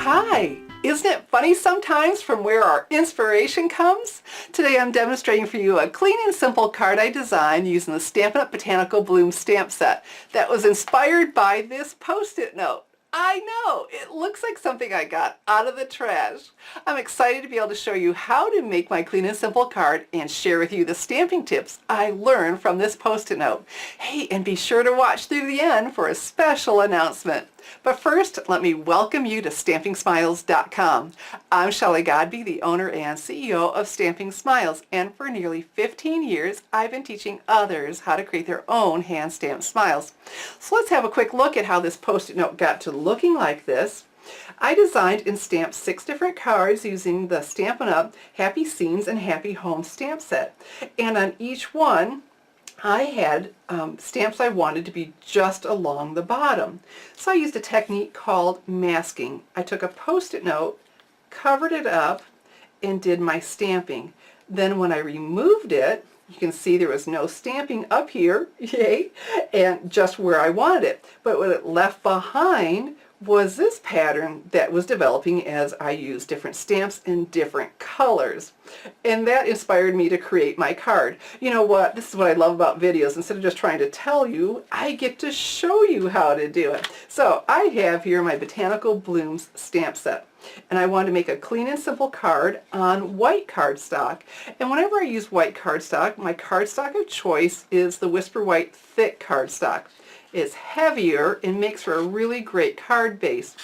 Hi! Isn't it funny sometimes from where our inspiration comes? Today I'm demonstrating for you a clean and simple card I designed using the Stampin' Up! Botanical Bloom stamp set that was inspired by this Post-it note. I know, it looks like something I got out of the trash. I'm excited to be able to show you how to make my clean and simple card and share with you the stamping tips I learned from this Post-it note. Hey, and be sure to watch through the end for a special announcement. But first, let me welcome you to StampingSmiles.com. I'm Shelley Godby, the owner and CEO of Stamping Smiles, and for nearly 15 years, I've been teaching others how to create their own hand-stamped smiles. So let's have a quick look at how this Post-it note got to looking like this. I designed and stamped 6 different cards using the Stampin' Up! Happy Scenes and Happy Home stamp set. And on each one, I had stamps I wanted to be just along the bottom. So I used a technique called masking. I took a Post-it note, covered it up, and did my stamping. Then when I removed it, you can see there was no stamping up here, yay, and just where I wanted it. But what it left behind was this pattern that was developing as I used different stamps in different colors. And that inspired me to create my card. You know what? This is what I love about videos. Instead of just trying to tell you, I get to show you how to do it. So I have here my Botanical Blooms stamp set. And I wanted to make a clean and simple card on white cardstock. And whenever I use white cardstock, my cardstock of choice is the Whisper White thick cardstock. It's heavier and makes for a really great card base.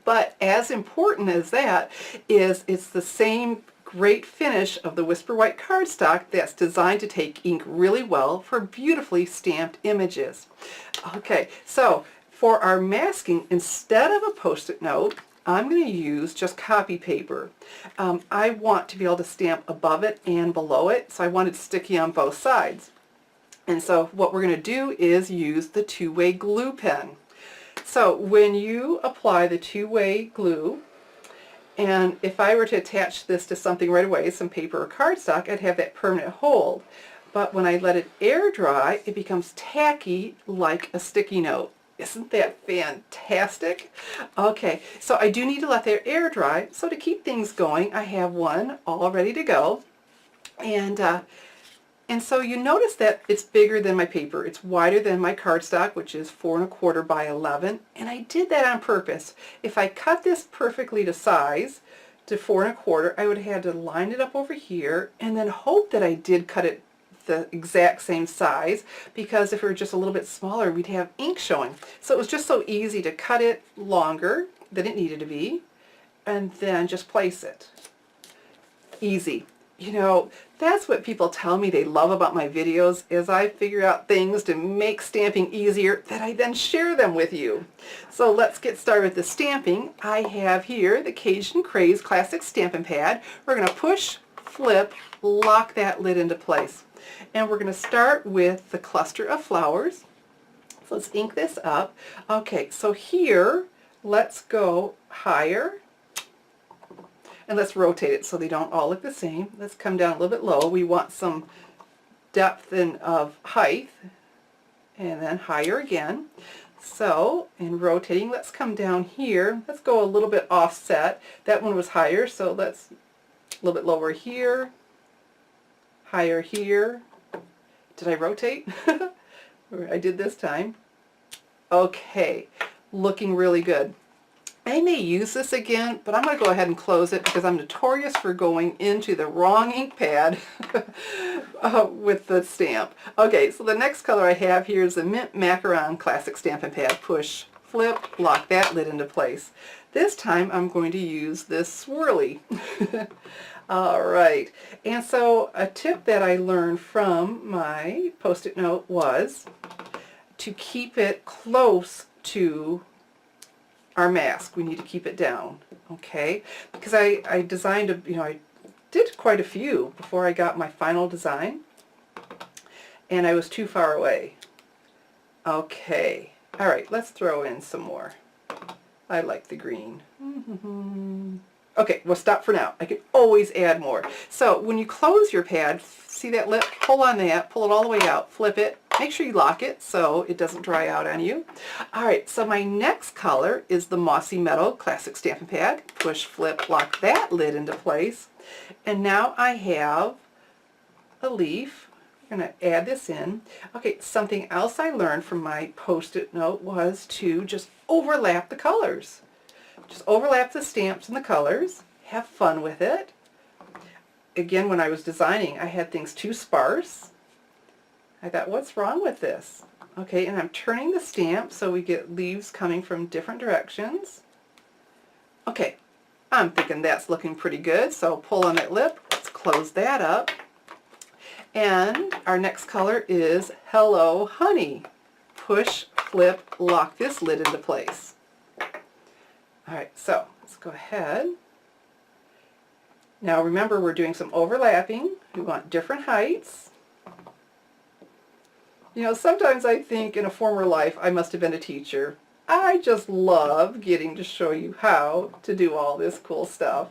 But as important as that is, it's the same great finish of the Whisper White cardstock that's designed to take ink really well for beautifully stamped images. Okay, so for our masking, instead of a Post-it note, I'm going to use just copy paper. I want to be able to stamp above it and below it, so I want it sticky on both sides. And so what we're going to do is use the two-way glue pen. So when you apply the two-way glue, and if I were to attach this to something right away, some paper or cardstock, I'd have that permanent hold. But when I let it air dry, it becomes tacky like a sticky note. Isn't that fantastic? Okay, so I do need to let that air dry. So to keep things going, I have one all ready to go. And so you notice that it's bigger than my paper. It's wider than my cardstock, which is 4 1/4 by 11. And I did that on purpose. If I cut this perfectly to size, to 4 1/4, I would have had to line it up over here and then hope that I did cut it the exact same size, because if it were just a little bit smaller, we'd have ink showing. So it was just so easy to cut it longer than it needed to be and then just place it. Easy. You know, that's what people tell me they love about my videos, is I figure out things to make stamping easier that I then share them with you. So let's get started with the stamping. I have here the Cajun Craze Classic Stampin' Pad. We're going to push, flip, lock that lid into place. And we're going to start with the cluster of flowers. So let's ink this up. Okay, so here, let's go higher. And let's rotate it so they don't all look the same. Let's come down a little bit low. We want some depth and of height. And then higher again. So, in rotating, let's come down here. Let's go a little bit offset. That one was higher, so let's a little bit lower here. Higher here. Did I rotate? I did this time. Okay, looking really good. I may use this again, but I'm going to go ahead and close it because I'm notorious for going into the wrong ink pad with the stamp. Okay, so the next color I have here is the Mint Macaron Classic Stampin' Pad. Push, flip, lock that lid into place. This time I'm going to use this swirly. All right, and so a tip that I learned from my Post-it note was to keep it close to our mask. We need to keep it down, okay? Because I designed I did quite a few before I got my final design, and I was too far away. Okay, all right, let's throw in some more. I like the green. Okay, we'll stop for now. I can always add more. So when you close your pad, see that lip? Pull on that, pull it all the way out, flip it, Make sure you lock it so it doesn't dry out on you. All right, so my next color is the Mossy Meadow Classic Stampin' Pad. Push, flip, lock that lid into place. And now I have a leaf. I'm going to add this in. Okay, something else I learned from my Post-it note was to just overlap the colors. Just overlap the stamps and the colors. Have fun with it. Again, when I was designing, I had things too sparse. I thought, what's wrong with this? Okay, and I'm turning the stamp so we get leaves coming from different directions. Okay, I'm thinking that's looking pretty good, so pull on that lip. Let's close that up. And our next color is Hello Honey. Push, flip, lock this lid into place. All right, so let's go ahead. Now remember, we're doing some overlapping. We want different heights. You know, sometimes I think in a former life I must have been a teacher. I just love getting to show you how to do all this cool stuff.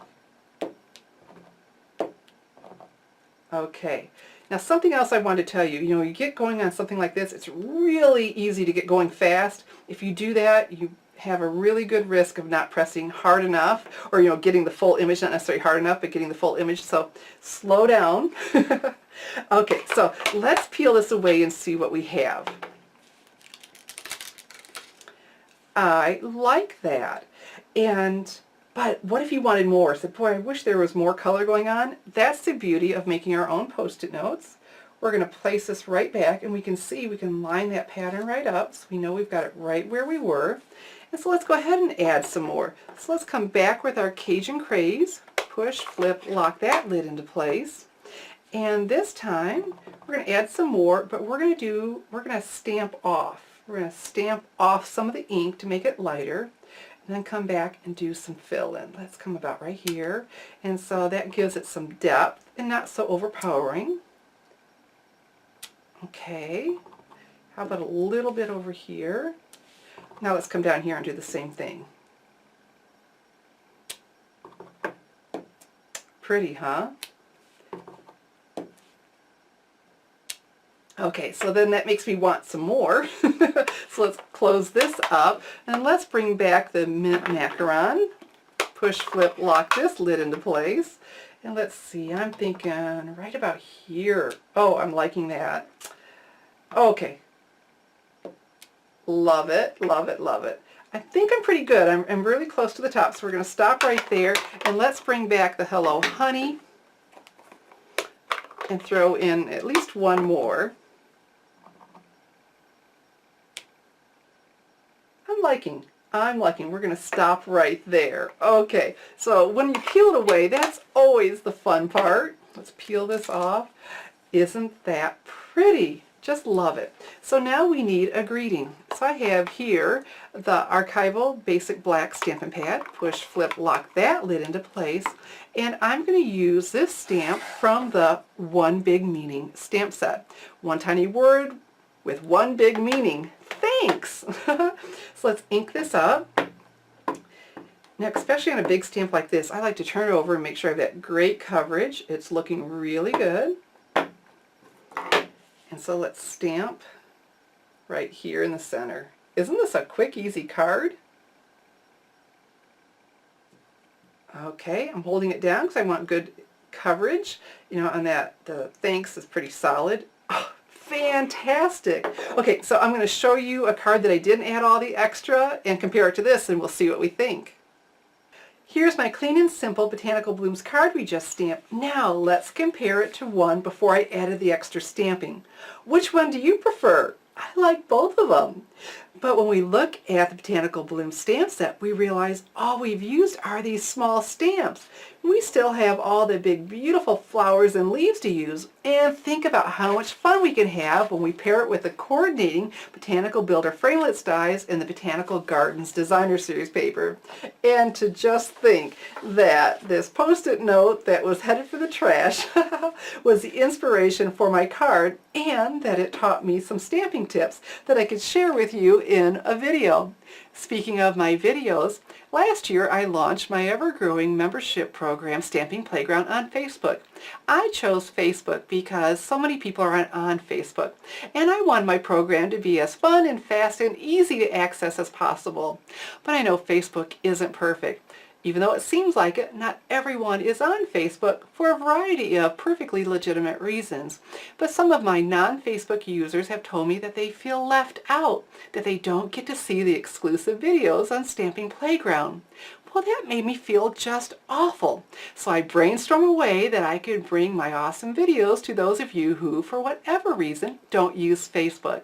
Okay. Now something else I wanted to tell you, you get going on something like this, it's really easy to get going fast. If you do that, you have a really good risk of not pressing hard enough, or getting the full image, not necessarily hard enough, but getting the full image, so slow down. Okay, so let's peel this away and see what we have. I like that. But what if you wanted more? So, boy, I wish there was more color going on. That's the beauty of making our own Post-it notes. We're going to place this right back, and we can see we can line that pattern right up, so we know we've got it right where we were. And so let's go ahead and add some more. So let's come back with our Cajun Craze. Push, flip, lock that lid into place. And this time, we're going to add some more, but we're going to stamp off. We're going to stamp off some of the ink to make it lighter. And then come back and do some fill-in. Let's come about right here. And so that gives it some depth and not so overpowering. Okay, how about a little bit over here? Now let's come down here and do the same thing. Pretty, huh? Okay, so then that makes me want some more. So let's close this up, and let's bring back the mint macaron. Push, flip, lock this lid into place. And let's see, I'm thinking right about here. Oh, I'm liking that. Okay. Love it, love it, love it. I think I'm pretty good. I'm really close to the top, so we're going to stop right there, and let's bring back the Hello Honey and throw in at least one more. I'm liking. We're going to stop right there. Okay, so when you peel it away, that's always the fun part. Let's peel this off. Isn't that pretty? Just love it. So now we need a greeting. So I have here the Archival Basic Black Stampin' Pad. Push, flip, lock that lid into place. And I'm going to use this stamp from the One Big Meaning stamp set. One tiny word with one big meaning. Thanks! So let's ink this up. Now, especially on a big stamp like this, I like to turn it over and make sure I have that great coverage. It's looking really good. And so let's stamp right here in the center. Isn't this a quick, easy card? Okay, I'm holding it down because I want good coverage. On that, the thanks is pretty solid. Oh, fantastic! Okay, so I'm going to show you a card that I didn't add all the extra and compare it to this, and we'll see what we think. Here's my clean and simple Botanical Blooms card we just stamped. Now let's compare it to one before I added the extra stamping. Which one do you prefer? I like both of them. But when we look at the Botanical Blooms stamp set, we realize all we've used are these small stamps. We still have all the big beautiful flowers and leaves to use, and think about how much fun we can have when we pair it with the coordinating Botanical Builder Framelits dies and the Botanical Gardens Designer Series paper. And to just think that this Post-it note that was headed for the trash was the inspiration for my card, and that it taught me some stamping tips that I could share with you in a video. Speaking of my videos, Last year, I launched my ever-growing membership program, Stamping Playground, on Facebook. I chose Facebook because so many people are on Facebook, and I want my program to be as fun and fast and easy to access as possible. But I know Facebook isn't perfect. Even though it seems like it, not everyone is on Facebook for a variety of perfectly legitimate reasons. But some of my non-Facebook users have told me that they feel left out, that they don't get to see the exclusive videos on Stamping Playground. Well, that made me feel just awful. So I brainstormed a way that I could bring my awesome videos to those of you who, for whatever reason, don't use Facebook.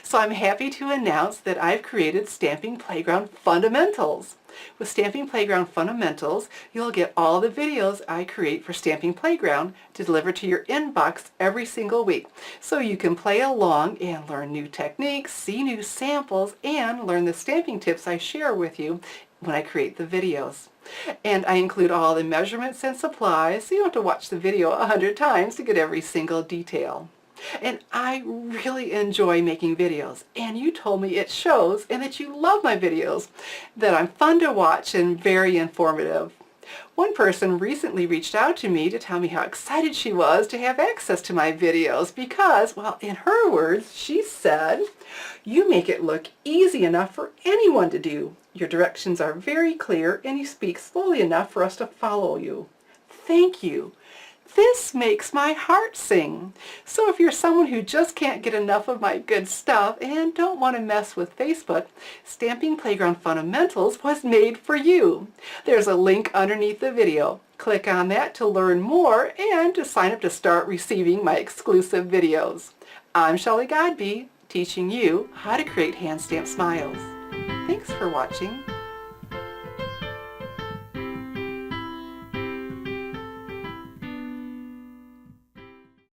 So I'm happy to announce that I've created Stamping Playground Fundamentals. With Stamping Playground Fundamentals, you'll get all the videos I create for Stamping Playground delivered to your inbox every single week. So you can play along and learn new techniques, see new samples, and learn the stamping tips I share with you when I create the videos. And I include all the measurements and supplies, so you don't have to watch the video 100 times to get every single detail. And I really enjoy making videos, and you told me it shows and that you love my videos, that I'm fun to watch and very informative. One person recently reached out to me to tell me how excited she was to have access to my videos because, well, in her words, she said, "You make it look easy enough for anyone to do. Your directions are very clear and you speak slowly enough for us to follow you." Thank you. This makes my heart sing. So if you're someone who just can't get enough of my good stuff and don't want to mess with Facebook, Stamping Playground Fundamentals was made for you. There's a link underneath the video. Click on that to learn more and to sign up to start receiving my exclusive videos. I'm Shelley Godby, teaching you how to create hand stamped smiles. Thanks for watching.